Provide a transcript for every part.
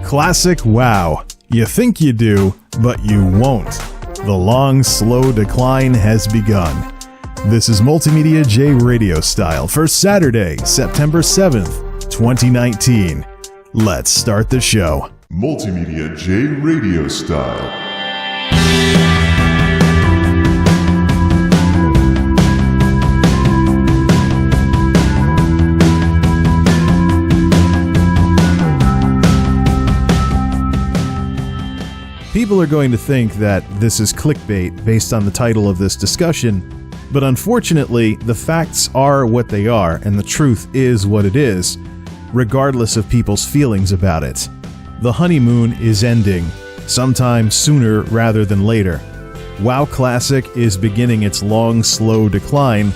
Classic WoW. You think you do, but you won't. The long, slow decline has begun. This is MultimediaJay Radio Style for Saturday, September 7th, 2019. Let's start the show. MultimediaJay Radio Style. People are going to think that this is clickbait based on the title of this discussion, but unfortunately, the facts are what they are, and the truth is what it is, regardless of people's feelings about it. The honeymoon is ending, sometime sooner rather than later. WoW Classic is beginning its long, slow decline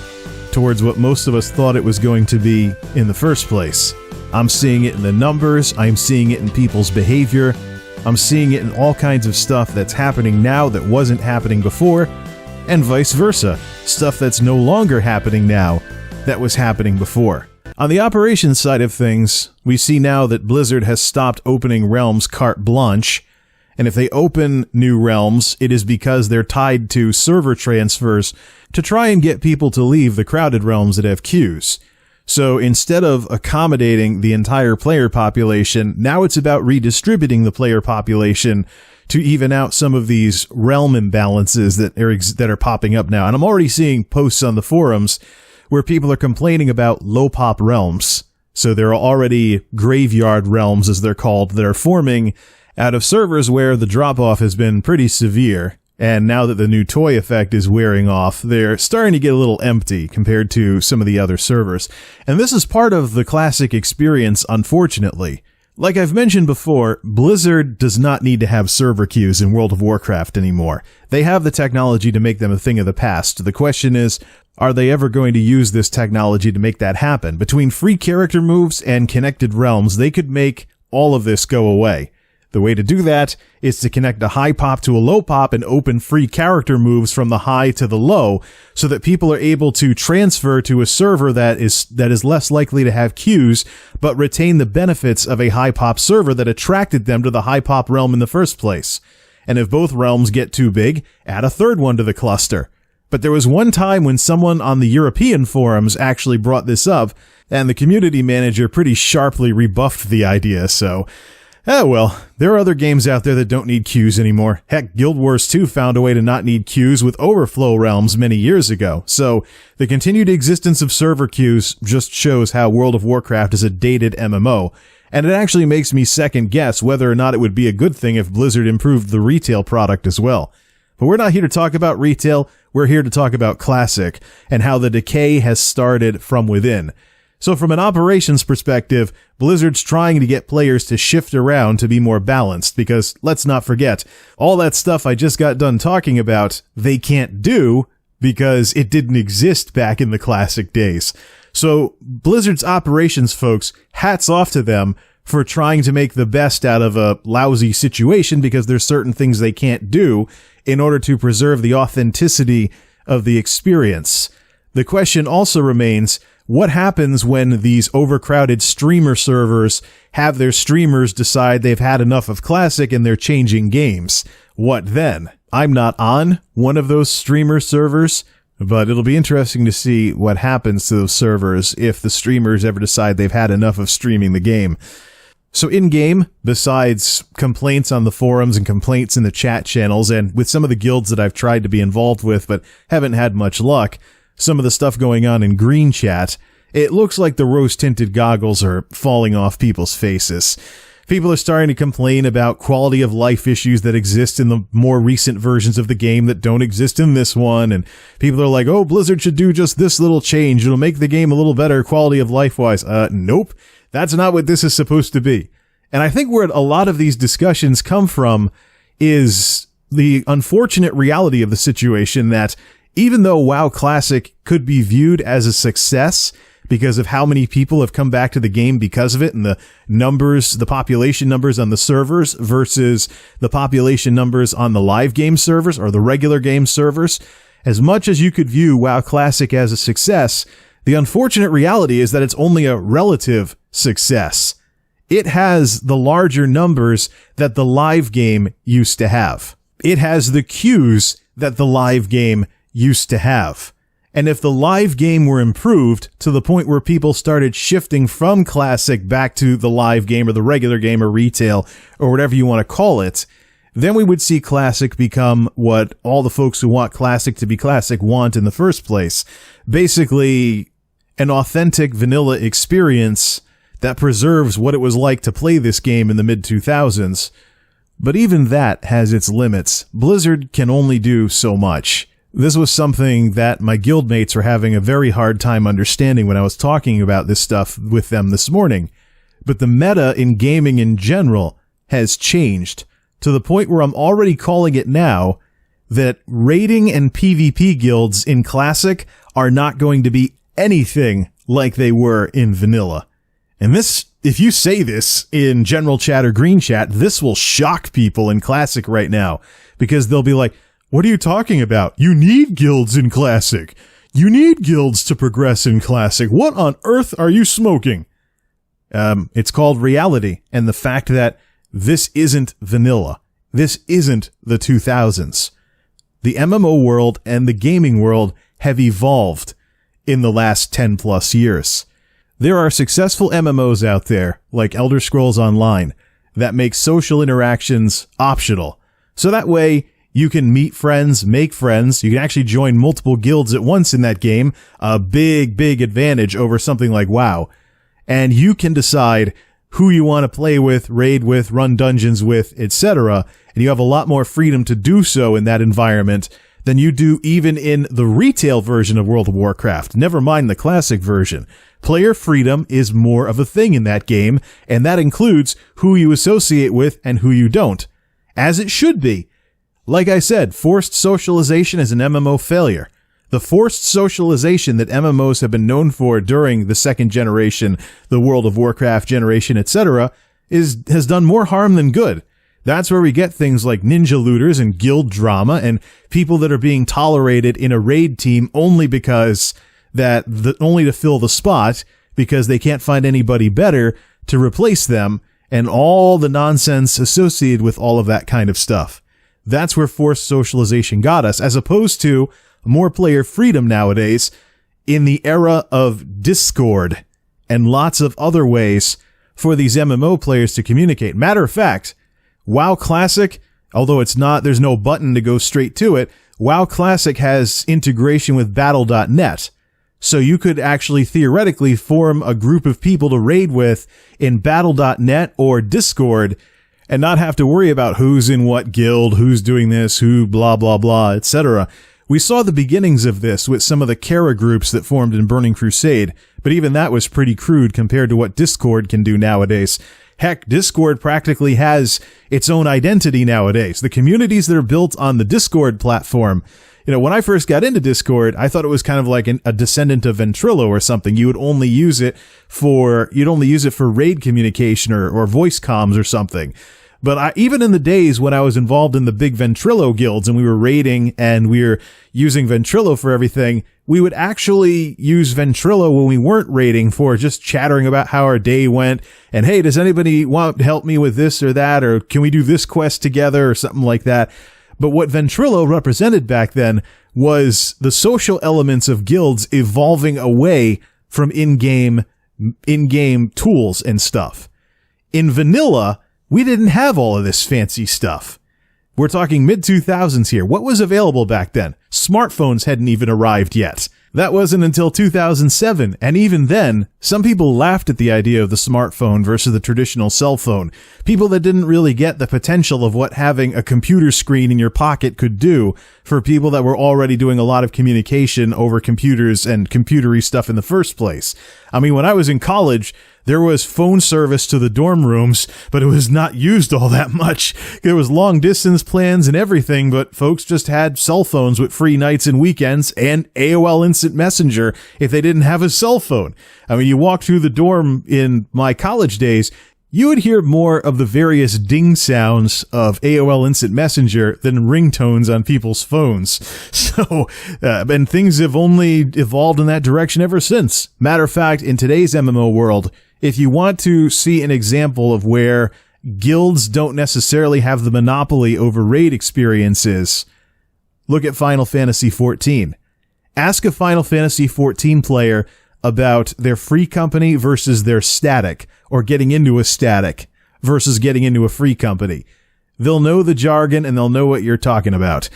towards what most of us thought it was going to be in the first place. I'm seeing it in the numbers, I'm seeing it in people's behavior, I'm seeing it in all kinds of stuff that's happening now that wasn't happening before, and vice versa, stuff that's no longer happening now that was happening before. On the operations side of things, we see now that Blizzard has stopped opening realms carte blanche, and if they open new realms, it is because they're tied to server transfers to try and get people to leave the crowded realms that have queues. So instead of accommodating the entire player population, now it's about redistributing the player population to even out some of these realm imbalances that are popping up now. And I'm already seeing posts on the forums where people are complaining about low pop realms. So there are already graveyard realms, as they're called, that are forming out of servers where the drop-off has been pretty severe. And now that the new toy effect is wearing off, they're starting to get a little empty compared to some of the other servers. And this is part of the classic experience, unfortunately. Like I've mentioned before, Blizzard does not need to have server queues in World of Warcraft anymore. They have the technology to make them a thing of the past. The question is, are they ever going to use this technology to make that happen? Between free character moves and connected realms, they could make all of this go away. The way to do that is to connect a high pop to a low pop and open free character moves from the high to the low so that people are able to transfer to a server that is less likely to have queues but retain the benefits of a high pop server that attracted them to the high pop realm in the first place. And if both realms get too big, add a third one to the cluster. But there was one time when someone on the European forums actually brought this up, and the community manager pretty sharply rebuffed the idea, so well, there are other games out there that don't need queues anymore. Heck, Guild Wars 2 found a way to not need queues with overflow realms many years ago. So, the continued existence of server queues just shows how World of Warcraft is a dated MMO, and it actually makes me second guess whether or not it would be a good thing if Blizzard improved the retail product as well. But we're not here to talk about retail, we're here to talk about Classic, and how the decay has started from within. So from an operations perspective, Blizzard's trying to get players to shift around to be more balanced, because let's not forget, all that stuff I just got done talking about, they can't do because it didn't exist back in the classic days. So Blizzard's operations folks, hats off to them for trying to make the best out of a lousy situation, because there's certain things they can't do in order to preserve the authenticity of the experience. The question also remains, what happens when these overcrowded streamer servers have their streamers decide they've had enough of Classic and they're changing games? What then? I'm not on one of those streamer servers, but it'll be interesting to see what happens to those servers if the streamers ever decide they've had enough of streaming the game. So in-game, besides complaints on the forums and complaints in the chat channels, and with some of the guilds that I've tried to be involved with but haven't had much luck, some of the stuff going on in green chat, it looks like the rose-tinted goggles are falling off people's faces. People are starting to complain about quality of life issues that exist in the more recent versions of the game that don't exist in this one, and people are like, oh, Blizzard should do just this little change, it'll make the game a little better quality of life-wise. Nope, that's not what this is supposed to be. And I think where a lot of these discussions come from is the unfortunate reality of the situation that even though WoW Classic could be viewed as a success because of how many people have come back to the game because of it, and the numbers, the population numbers on the servers versus the population numbers on the live game servers or the regular game servers, as much as you could view WoW Classic as a success, the unfortunate reality is that it's only a relative success. It has the larger numbers that the live game used to have. It has the queues that the live game used to have. And if the live game were improved to the point where people started shifting from classic back to the live game or the regular game or retail or whatever you want to call it, then we would see classic become what all the folks who want classic to be classic want in the first place. Basically, an authentic vanilla experience that preserves what it was like to play this game in the mid-2000s. But even that has its limits. Blizzard can only do so much. This was something that my guildmates were having a very hard time understanding when I was talking about this stuff with them this morning. But the meta in gaming in general has changed to the point where I'm already calling it now that raiding and PvP guilds in Classic are not going to be anything like they were in Vanilla. And this, if you say this in general chat or green chat, this will shock people in Classic right now, because they'll be like, what are you talking about? You need guilds in Classic. You need guilds to progress in Classic. What on earth are you smoking? It's called reality, and the fact that this isn't vanilla. This isn't the 2000s. The MMO world and the gaming world have evolved in the last 10 plus years. There are successful MMOs out there, like Elder Scrolls Online, that make social interactions optional. So that way, you can meet friends, make friends. You can actually join multiple guilds at once in that game. A big, big advantage over something like WoW. And you can decide who you want to play with, raid with, run dungeons with, etc. And you have a lot more freedom to do so in that environment than you do even in the retail version of World of Warcraft. Never mind the classic version. Player freedom is more of a thing in that game, and that includes who you associate with and who you don't. As it should be. Like I said, forced socialization is an MMO failure. The forced socialization that MMOs have been known for during the second generation, the World of Warcraft generation, etc., has done more harm than good. That's where we get things like ninja looters and guild drama and people that are being tolerated in a raid team only because only to fill the spot because they can't find anybody better to replace them, and all the nonsense associated with all of that kind of stuff. That's where forced socialization got us, as opposed to more player freedom nowadays in the era of Discord and lots of other ways for these MMO players to communicate. Matter of fact, WoW Classic, although there's no button to go straight to it, WoW Classic has integration with Battle.net. So you could actually theoretically form a group of people to raid with in Battle.net or Discord and not have to worry about who's in what guild, who's doing this, who blah, blah, blah, etc. We saw the beginnings of this with some of the Kara groups that formed in Burning Crusade, but even that was pretty crude compared to what Discord can do nowadays. Heck, Discord practically has its own identity nowadays. The communities that are built on the Discord platform, when I first got into Discord, I thought it was kind of like a descendant of Ventrilo or something. You would only use it for raid communication or voice comms or something. But even in the days when I was involved in the big Ventrilo guilds and we were raiding and we were using Ventrilo for everything, we would actually use Ventrilo when we weren't raiding for just chattering about how our day went. And hey, does anybody want to help me with this or that? Or can we do this quest together or something like that? But what Ventrilo represented back then was the social elements of guilds evolving away from in-game tools and stuff. In vanilla, we didn't have all of this fancy stuff. We're talking mid-2000s here. What was available back then? Smartphones hadn't even arrived yet. That wasn't until 2007, and even then, some people laughed at the idea of the smartphone versus the traditional cell phone. People that didn't really get the potential of what having a computer screen in your pocket could do for people that were already doing a lot of communication over computers and computery stuff in the first place. I mean, when I was in college, there was phone service to the dorm rooms, but it was not used all that much. There was long distance plans and everything, but folks just had cell phones with free nights and weekends and AOL Instant Messenger if they didn't have a cell phone. I mean, you walk through the dorm in my college days, you would hear more of the various ding sounds of AOL Instant Messenger than ringtones on people's phones. So, and things have only evolved in that direction ever since. Matter of fact, in today's MMO world, If you want to see an example of where guilds don't necessarily have the monopoly over raid experiences, look at Final Fantasy XIV. Ask a Final Fantasy XIV player about their free company versus their static, or getting into a static versus getting into a free company. They'll know the jargon and they'll know what you're talking about.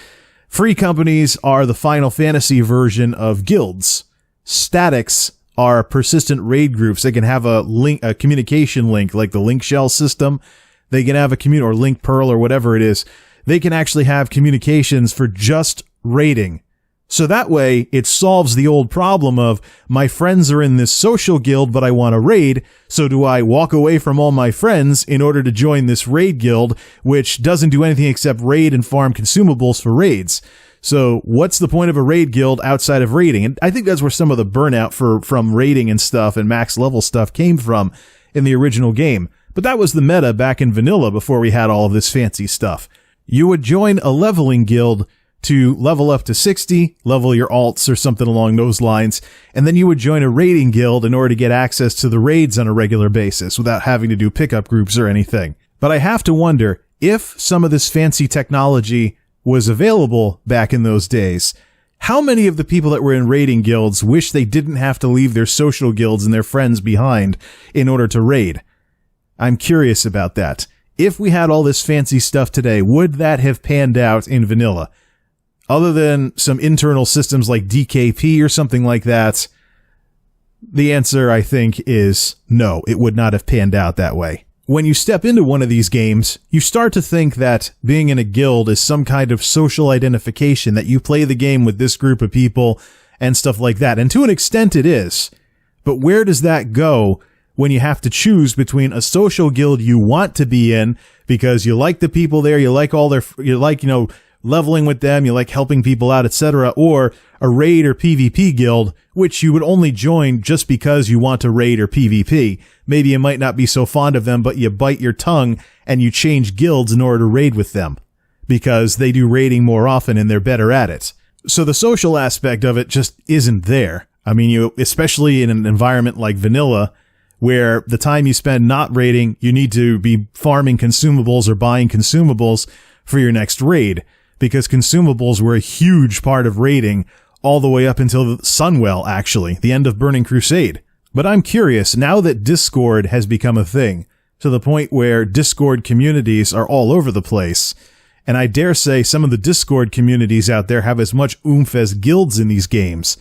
Free companies are the Final Fantasy version of guilds. Statics are persistent raid groups. They can have a communication link, like the link shell system. They can have or link pearl or whatever it is. They can actually have communications for just raiding. So that way it solves the old problem of my friends are in this social guild, but I want to raid. So do I walk away from all my friends in order to join this raid guild, which doesn't do anything except raid and farm consumables for raids? So what's the point of a raid guild outside of raiding? And I think that's where some of the burnout from raiding and stuff and max level stuff came from in the original game. But that was the meta back in vanilla before we had all of this fancy stuff. You would join a leveling guild to level up to 60, level your alts or something along those lines, and then you would join a raiding guild in order to get access to the raids on a regular basis without having to do pickup groups or anything. But I have to wonder, if some of this fancy technology was available back in those days, how many of the people that were in raiding guilds wish they didn't have to leave their social guilds and their friends behind in order to raid? I'm curious about that. If we had all this fancy stuff today, would that have panned out in vanilla? Other than some internal systems like DKP or something like that, the answer, I think, is no, it would not have panned out that way. When you step into one of these games, you start to think that being in a guild is some kind of social identification, that you play the game with this group of people and stuff like that. And to an extent it is. But where does that go when you have to choose between a social guild you want to be in because you like the people there, you like leveling with them, you like helping people out, etc., or a raid or PvP guild, which you would only join just because you want to raid or PvP. Maybe you might not be so fond of them, but you bite your tongue and you change guilds in order to raid with them because they do raiding more often and they're better at it. So the social aspect of it just isn't there. I mean, especially in an environment like vanilla, where the time you spend not raiding, you need to be farming consumables or buying consumables for your next raid, because consumables were a huge part of raiding all the way up until Sunwell, actually, the end of Burning Crusade. But I'm curious, now that Discord has become a thing, to the point where Discord communities are all over the place, and I dare say some of the Discord communities out there have as much oomph as guilds in these games,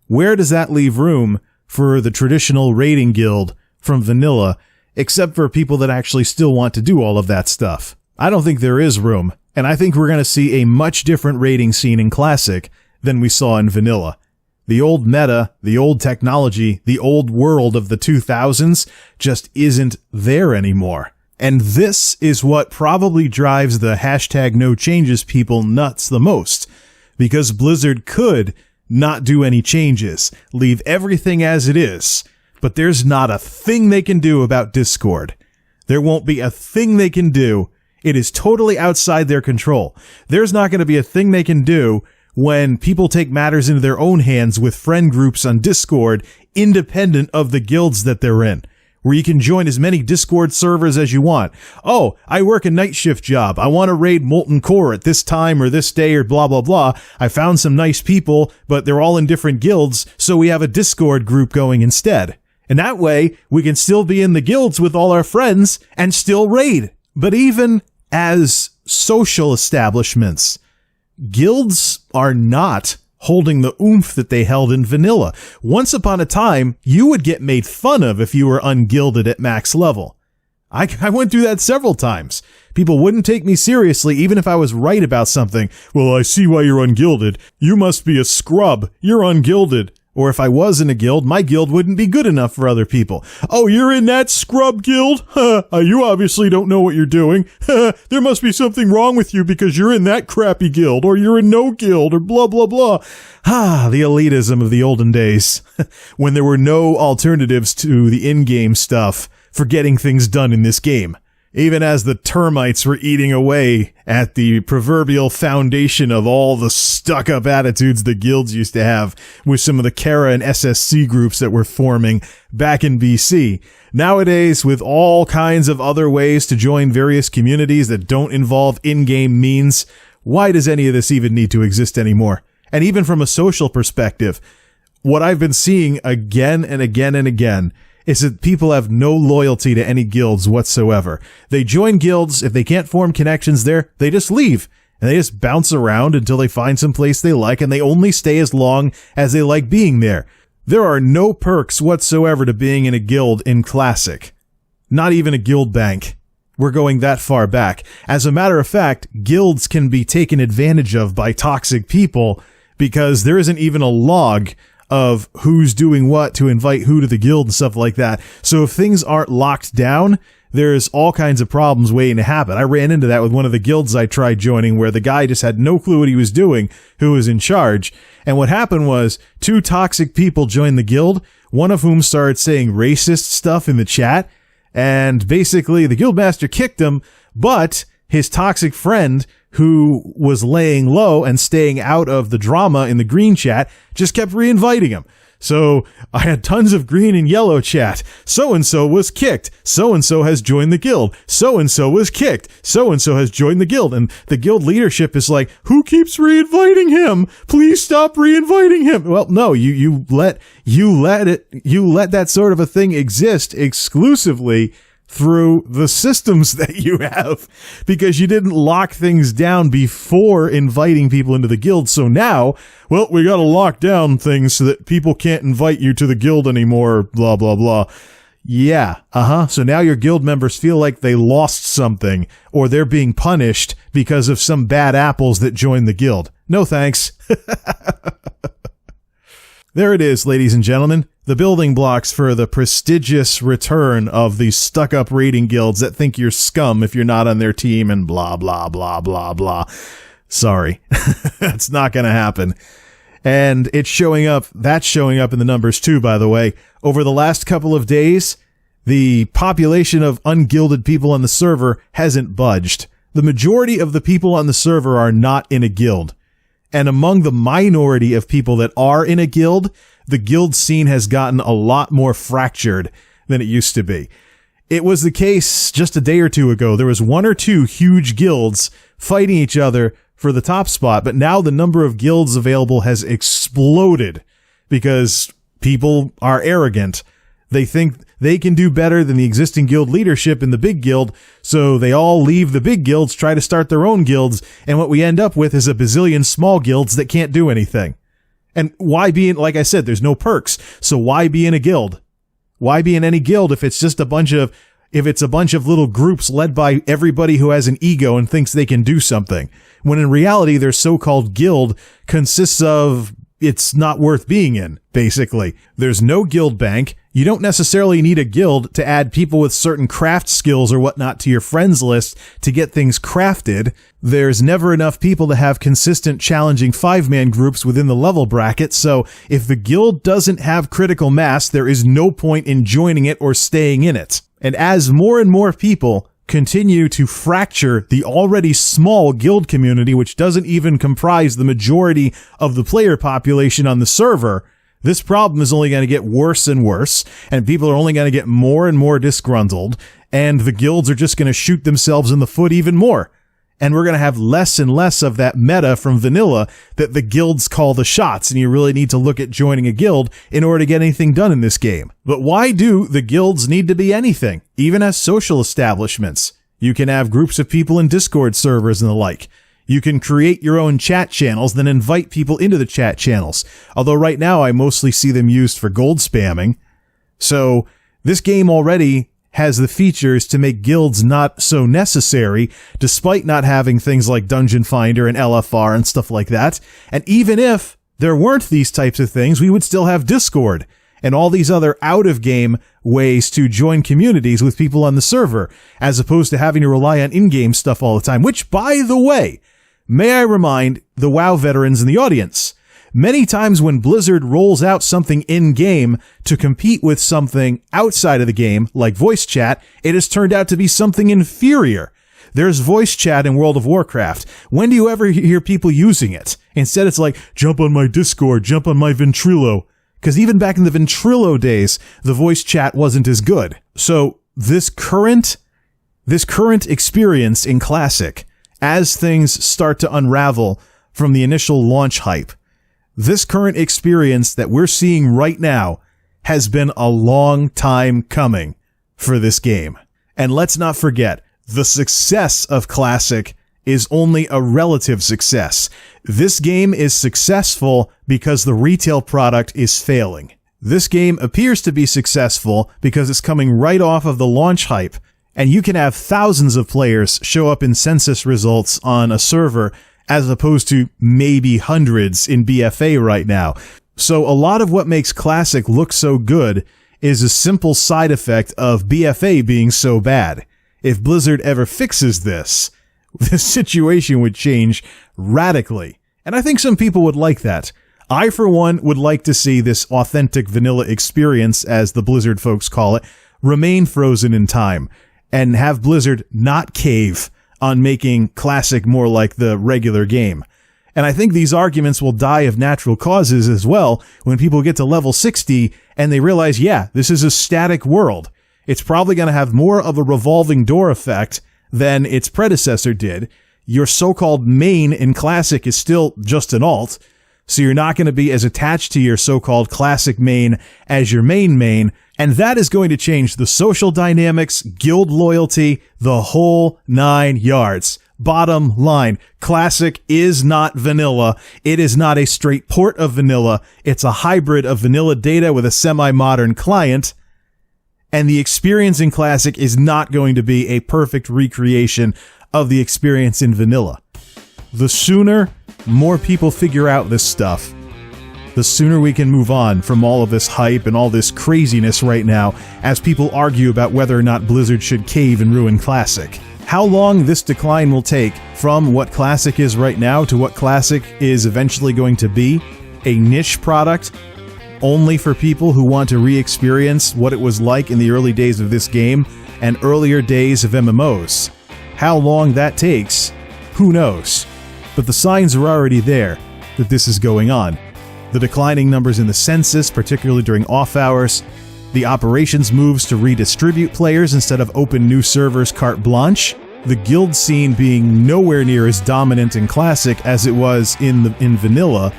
where does that leave room for the traditional raiding guild from vanilla, except for people that actually still want to do all of that stuff? I don't think there is room, and I think we're going to see a much different raiding scene in Classic than we saw in vanilla. The old meta, the old technology, the old world of the 2000s just isn't there anymore. And this is what probably drives the hashtag no changes people nuts the most, because Blizzard could not do any changes, leave everything as it is, but there's not a thing they can do about Discord. There won't be a thing they can do. It is totally outside their control. There's not going to be a thing they can do when people take matters into their own hands with friend groups on Discord, independent of the guilds that they're in, where you can join as many Discord servers as you want. Oh, I work a night shift job. I want to raid Molten Core at this time or this day or blah, blah, blah. I found some nice people, but they're all in different guilds, so we have a Discord group going instead. And that way, we can still be in the guilds with all our friends and still raid. But even as social establishments, guilds are not holding the oomph that they held in vanilla. Once upon a time, you would get made fun of if you were ungilded at max level. I went through that several times. People wouldn't take me seriously even if I was right about something. Well, I see why you're ungilded. You must be a scrub. You're ungilded. Or if I was in a guild, my guild wouldn't be good enough for other people. Oh, you're in that scrub guild? You obviously don't know what you're doing. There must be something wrong with you because you're in that crappy guild, or you're in no guild, or blah, blah, blah. The elitism of the olden days, when there were no alternatives to the in-game stuff for getting things done in this game. Even as the termites were eating away at the proverbial foundation of all the stuck-up attitudes the guilds used to have with some of the Kara and SSC groups that were forming back in BC. Nowadays, with all kinds of other ways to join various communities that don't involve in-game means, why does any of this even need to exist anymore? And even from a social perspective, what I've been seeing again and again and again is that people have no loyalty to any guilds whatsoever. They join guilds. If they can't form connections there, they just leave. And they just bounce around until they find some place they like, and they only stay as long as they like being there. There are no perks whatsoever to being in a guild in Classic. Not even a guild bank. We're going that far back. As a matter of fact, guilds can be taken advantage of by toxic people because there isn't even a log of who's doing what to invite who to the guild and stuff like that. So if things aren't locked down, there's all kinds of problems waiting to happen. I ran into that with one of the guilds I tried joining where the guy just had no clue what he was doing, who was in charge. And what happened was 2 toxic people joined the guild, one of whom started saying racist stuff in the chat. And basically the guildmaster kicked him, but his toxic friend, who was laying low and staying out of the drama in the green chat, just kept reinviting him. So I had tons of green and yellow chat. So-and-so was kicked. So-and-so has joined the guild. So-and-so was kicked. So-and-so has joined the guild. And the guild leadership is like, who keeps reinviting him? Please stop reinviting him. Well, no, you let that sort of a thing exist exclusively through the systems that you have, because you didn't lock things down before inviting people into the guild. So now, well, we got to lock down things so that people can't invite you to the guild anymore, blah, blah, blah. Yeah, So now your guild members feel like they lost something, or they're being punished because of some bad apples that joined the guild. No thanks. There it is, ladies and gentlemen. The building blocks for the prestigious return of the stuck-up raiding guilds that think you're scum if you're not on their team and blah, blah, blah, blah, blah. Sorry. That's not going to happen. And it's showing up. That's showing up in the numbers too, by the way. Over the last couple of days, the population of ungilded people on the server hasn't budged. The majority of the people on the server are not in a guild. And among the minority of people that are in a guild, the guild scene has gotten a lot more fractured than it used to be. It was the case just a day or two ago. There was 1 or 2 huge guilds fighting each other for the top spot, but now the number of guilds available has exploded because people are arrogant. They think they can do better than the existing guild leadership in the big guild, so they all leave the big guilds, try to start their own guilds, and what we end up with is a bazillion small guilds that can't do anything. And why be in, like I said, there's no perks, so why be in a guild? Why be in any guild if it's just a bunch of little groups led by everybody who has an ego and thinks they can do something, when in reality their so-called guild consists of it's not worth being in, basically. There's no guild bank. You don't necessarily need a guild to add people with certain craft skills or whatnot to your friends list to get things crafted. There's never enough people to have consistent, challenging 5-man groups within the level bracket, so if the guild doesn't have critical mass, there is no point in joining it or staying in it. And as more and more people continue to fracture the already small guild community, which doesn't even comprise the majority of the player population on the server, this problem is only going to get worse and worse, and people are only going to get more and more disgruntled, and the guilds are just going to shoot themselves in the foot even more. And we're going to have less and less of that meta from vanilla that the guilds call the shots, and you really need to look at joining a guild in order to get anything done in this game. But why do the guilds need to be anything, even as social establishments? You can have groups of people in Discord servers and the like. You can create your own chat channels, then invite people into the chat channels. Although right now I mostly see them used for gold spamming. So this game already has the features to make guilds not so necessary, despite not having things like Dungeon Finder and LFR and stuff like that. And even if there weren't these types of things, we would still have Discord and all these other out-of-game ways to join communities with people on the server, as opposed to having to rely on in-game stuff all the time. Which, by the way, may I remind the WoW veterans in the audience, Many times when Blizzard rolls out something in-game to compete with something outside of the game, like voice chat, it has turned out to be something inferior. There's voice chat in World of Warcraft. When do you ever hear people using it? Instead, it's like, jump on my Discord, jump on my Ventrilo. Because even back in the Ventrilo days, the voice chat wasn't as good. So this current experience in Classic, as things start to unravel from the initial launch hype, this current experience that we're seeing right now has been a long time coming for this game. And let's not forget, the success of Classic is only a relative success. This game is successful because the retail product is failing. This game appears to be successful because it's coming right off of the launch hype, and you can have thousands of players show up in census results on a server as opposed to maybe hundreds in BFA right now. So a lot of what makes Classic look so good is a simple side effect of BFA being so bad. If Blizzard ever fixes this, the situation would change radically. And I think some people would like that. I, for one, would like to see this authentic vanilla experience, as the Blizzard folks call it, remain frozen in time, and have Blizzard not cave on making Classic more like the regular game. And I think these arguments will die of natural causes as well when people get to level 60 and they realize, yeah, this is a static world. It's probably going to have more of a revolving door effect than its predecessor did. Your so-called main in Classic is still just an alt, so you're not going to be as attached to your so-called Classic main as your main, and that is going to change the social dynamics, guild loyalty, the whole 9 yards. Bottom line, Classic is not vanilla. It is not a straight port of vanilla. It's a hybrid of vanilla data with a semi-modern client, and the experience in Classic is not going to be a perfect recreation of the experience in vanilla. The sooner more people figure out this stuff, the sooner we can move on from all of this hype and all this craziness right now as people argue about whether or not Blizzard should cave and ruin Classic. How long this decline will take from what Classic is right now to what Classic is eventually going to be, a niche product only for people who want to re-experience what it was like in the early days of this game and earlier days of MMOs. How long that takes, who knows? But the signs are already there that this is going on. The declining numbers in the census, particularly during off hours, the operations moves to redistribute players instead of open new servers carte blanche, the guild scene being nowhere near as dominant in Classic as it was in vanilla,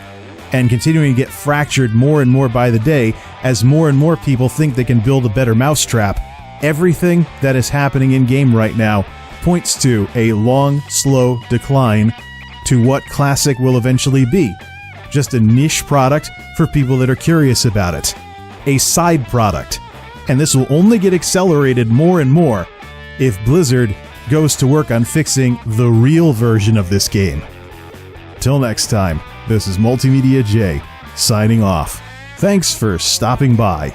and continuing to get fractured more and more by the day as more and more people think they can build a better mousetrap. Everything that is happening in-game right now points to a long, slow decline to what Classic will eventually be. Just a niche product for people that are curious about it. A side product. And this will only get accelerated more and more if Blizzard goes to work on fixing the real version of this game. Till next time, this is MultimediaJay signing off. Thanks for stopping by.